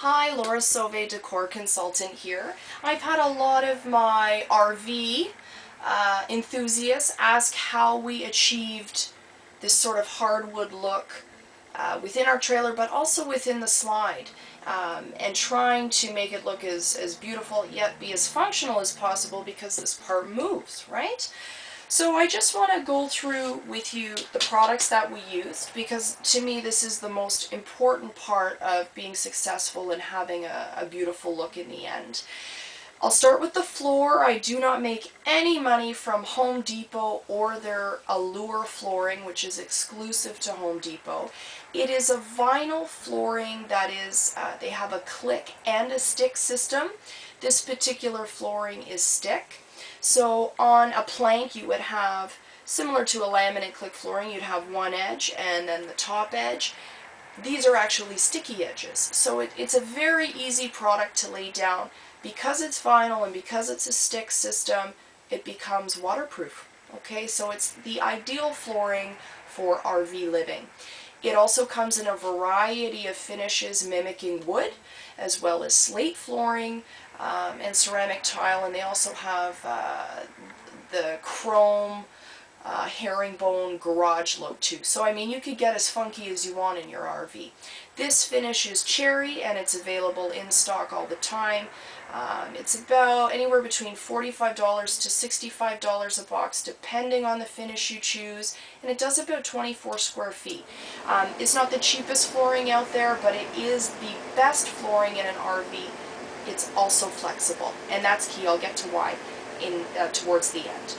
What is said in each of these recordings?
Hi, Laura Sauve, Decor Consultant here. I've had a lot of my RV enthusiasts ask how we achieved this sort of hardwood look within our trailer, but also within the slide, and trying to make it look as beautiful yet be as functional as possible because this part moves, right? So I just want to go through with you the products that we used, because to me this is the most important part of being successful and having a beautiful look in the end. I'll start with the floor. I do not make any money from Home Depot or their Allure flooring, which is exclusive to Home Depot. It is a vinyl flooring that is, they have a click and a stick system. This particular flooring is stick. So on a plank you would have, similar to a laminate click flooring, you'd have one edge and then the top edge. These are actually sticky edges. So it's a very easy product to lay down. Because it's vinyl and because it's a stick system, it becomes waterproof. Okay, so it's the ideal flooring for RV living. It also comes in a variety of finishes mimicking wood, as well as slate flooring and ceramic tile, and they also have the chrome herringbone garage look too. So I mean, you could get as funky as you want in your RV. This finish is cherry and it's available in stock all the time. It's about anywhere between $45 to $65 a box depending on the finish you choose, and it does about 24 square feet. It's not the cheapest flooring out there, but it is the best flooring in an RV. It's also flexible, and that's key. I'll get to why towards the end.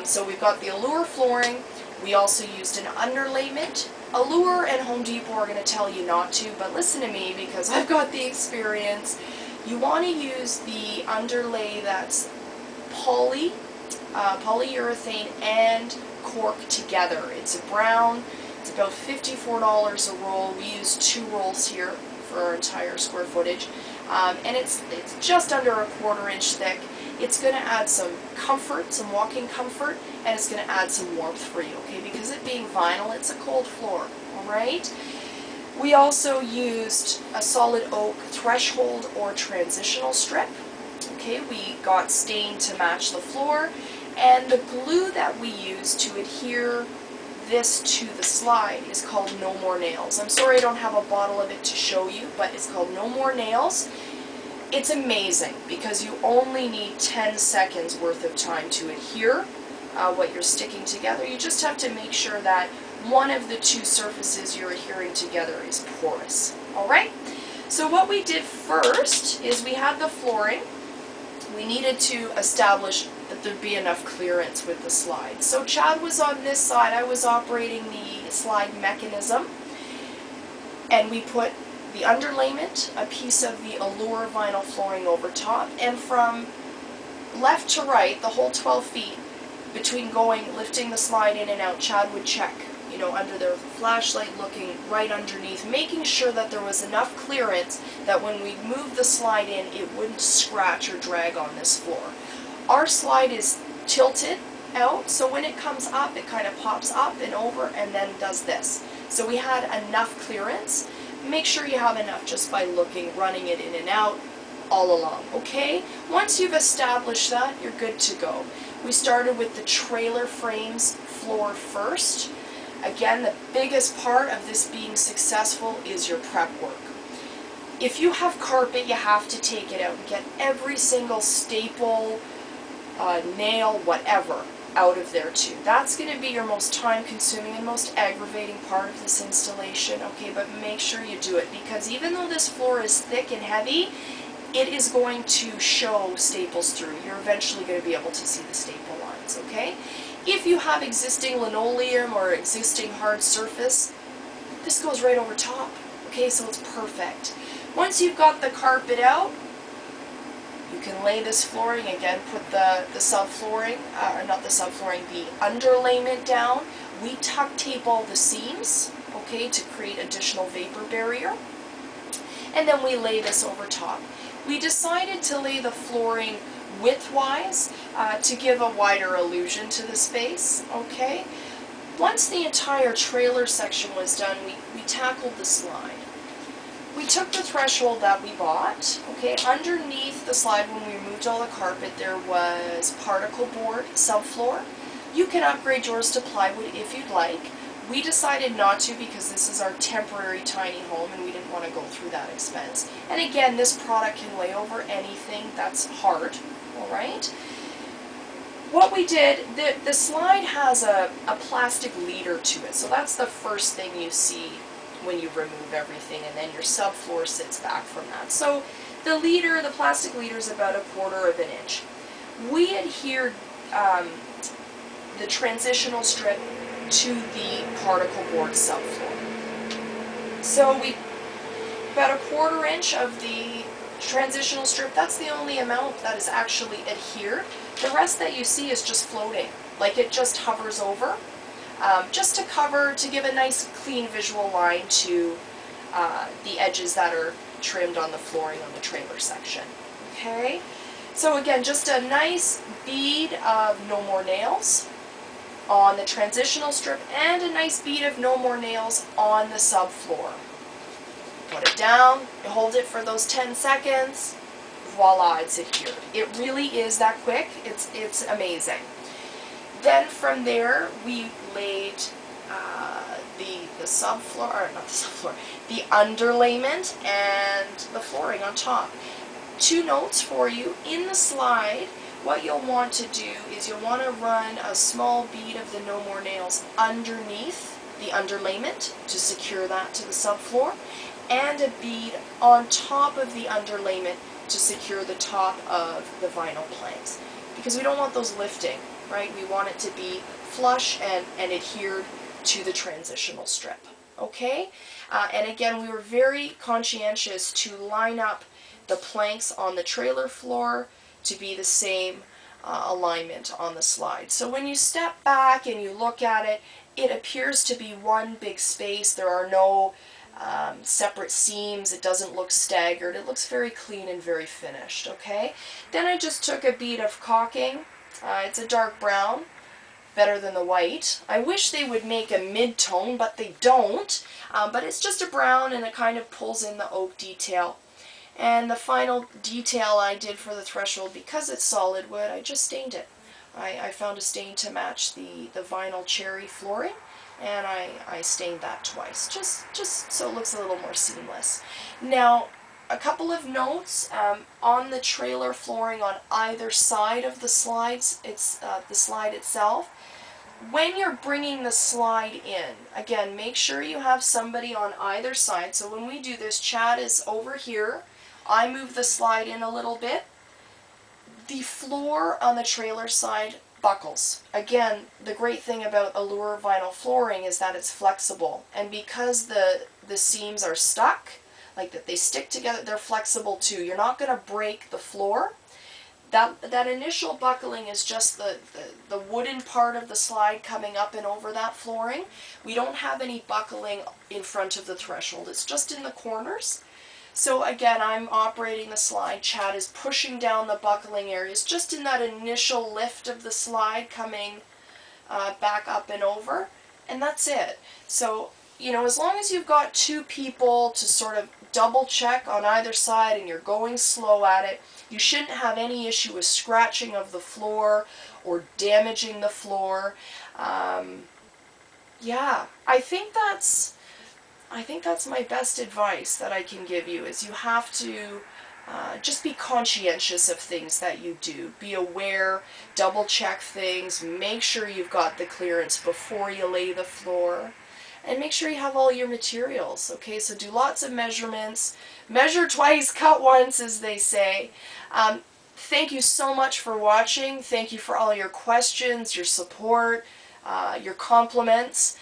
So we've got the Allure flooring. We also used an underlayment. Allure and Home Depot are going to tell you not to, but listen to me because I've got the experience. You want to use the underlay that's polyurethane and cork together. It's a brown. It's about $54 a roll. We use 2 rolls here for our entire square footage. And it's just under a 1/4 inch thick. It's going to add some comfort, some walking comfort, and it's going to add some warmth for you, okay? Because it being vinyl, it's a cold floor, alright? We also used a solid oak threshold or transitional strip. Okay, we got stain to match the floor, and the glue that we used to adhere this to the slide is called No More Nails. I'm sorry I don't have a bottle of it to show you, but it's called No More Nails. It's amazing because you only need 10 seconds worth of time to adhere what you're sticking together. You just have to make sure that one of the 2 surfaces you're adhering together is porous. Alright? So what we did first is we had the flooring. We needed to establish that there'd be enough clearance with the slide. So Chad was on this side, I was operating the slide mechanism, and we put the underlayment, a piece of the Allure vinyl flooring over top, and from left to right, the whole 12 feet, between lifting the slide in and out, Chad would check, you know, under their flashlight, looking right underneath, making sure that there was enough clearance that when we moved the slide in, it wouldn't scratch or drag on this floor. Our slide is tilted out, so when it comes up, it kind of pops up and over and then does this. So we had enough clearance. Make sure you have enough just by looking, running it in and out all along, okay? Once you've established that, you're good to go. We started with the trailer frames floor first. Again, the biggest part of this being successful is your prep work. If you have carpet, you have to take it out and get every single staple, nail, whatever, out of there too. That's going to be your most time-consuming and most aggravating part of this installation, okay? But make sure you do it, because even though this floor is thick and heavy, it is going to show staples through. You're eventually going to be able to see the staple lines, okay? If you have existing linoleum or existing hard surface, this goes right over top, okay? So it's perfect. Once you've got the carpet out, you can lay this flooring, again, put the subflooring, or not the subflooring, the underlayment down. We tuck tape all the seams, okay, to create additional vapor barrier. And then we lay this over top. We decided to lay the flooring widthwise to give a wider illusion to the space, okay? Once the entire trailer section was done, we tackled the slide. we took the threshold that we bought, okay, underneath the slide when we removed all the carpet there was particle board subfloor. You can upgrade yours to plywood if you'd like. We decided not to because this is our temporary tiny home and we didn't want to go through that expense. And again, this product can lay over anything that's hard, alright? What we did, the slide has a plastic leader to it, so that's the first thing you see when you remove everything, and then your subfloor sits back from that. So the leader, the plastic leader, is about 1/4 of an inch. We adhered the transitional strip to the particle board subfloor. So we about 1/4 inch of the transitional strip, that's the only amount that is actually adhered. The rest that you see is just floating, like it just hovers over. Just to cover, to give a nice clean visual line to the edges that are trimmed on the flooring on the trailer section. Okay, so again, just a nice bead of No More Nails on the transitional strip and a nice bead of No More Nails on the subfloor. Put it down, hold it for those 10 seconds, voila, it's adhered. It really is that quick, it's amazing. Then from there, we laid the subfloor, or not the subfloor, the underlayment and the flooring on top. 2 notes for you. In the slide, what you'll want to do is you'll want to run a small bead of the No More Nails underneath the underlayment to secure that to the subfloor, and a bead on top of the underlayment to secure the top of the vinyl planks. Because we don't want those lifting. Right? We want it to be flush and adhered to the transitional strip. Okay? And again, we were very conscientious to line up the planks on the trailer floor to be the same alignment on the slide. So when you step back and you look at it, it appears to be one big space. There are no separate seams. It doesn't look staggered. It looks very clean and very finished. Okay? Then I just took a bead of caulking. It's a dark brown, better than the white. I wish they would make a mid-tone, but they don't. But it's just a brown and it kind of pulls in the oak detail. And the final detail I did for the threshold, because it's solid wood, I just stained it. I found a stain to match the vinyl cherry flooring, and I stained that twice, just so it looks a little more seamless. Now, a couple of notes on the trailer flooring on either side of the slides. It's the slide itself. When you're bringing the slide in, again, make sure you have somebody on either side. So when we do this, Chad is over here. I move the slide in a little bit. The floor on the trailer side buckles. Again, the great thing about Allure vinyl flooring is that it's flexible, and because the seams are stuck, like that they stick together, they're flexible too. You're not going to break the floor. That initial buckling is just the wooden part of the slide coming up and over that flooring. We don't have any buckling in front of the threshold. It's just in the corners. So again, I'm operating the slide. Chad is pushing down the buckling areas just in that initial lift of the slide coming back up and over. And that's it. So, you know, as long as you've got 2 people to sort of double check on either side and you're going slow at it, you shouldn't have any issue with scratching of the floor or damaging the floor. Yeah, I think that's my best advice that I can give you, is you have to just be conscientious of things that you do. Be aware, double check things, make sure you've got the clearance before you lay the floor. And make sure you have all your materials, okay? So do lots of measurements. Measure twice, cut once, as they say. Thank you so much for watching. Thank you for all your questions, your support, your compliments.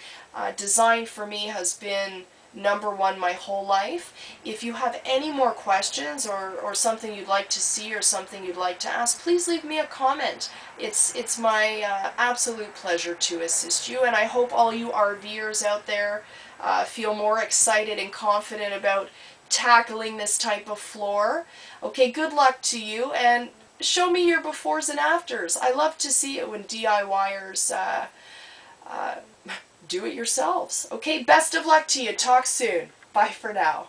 Design for me has been #1 my whole life. If you have any more questions or something you'd like to see or something you'd like to ask, please leave me a comment. It's my absolute pleasure to assist you, and I hope all you RVers out there feel more excited and confident about tackling this type of floor. Okay, good luck to you, and show me your befores and afters. I love to see it when DIYers do it yourselves. Okay, best of luck to you. Talk soon. Bye for now.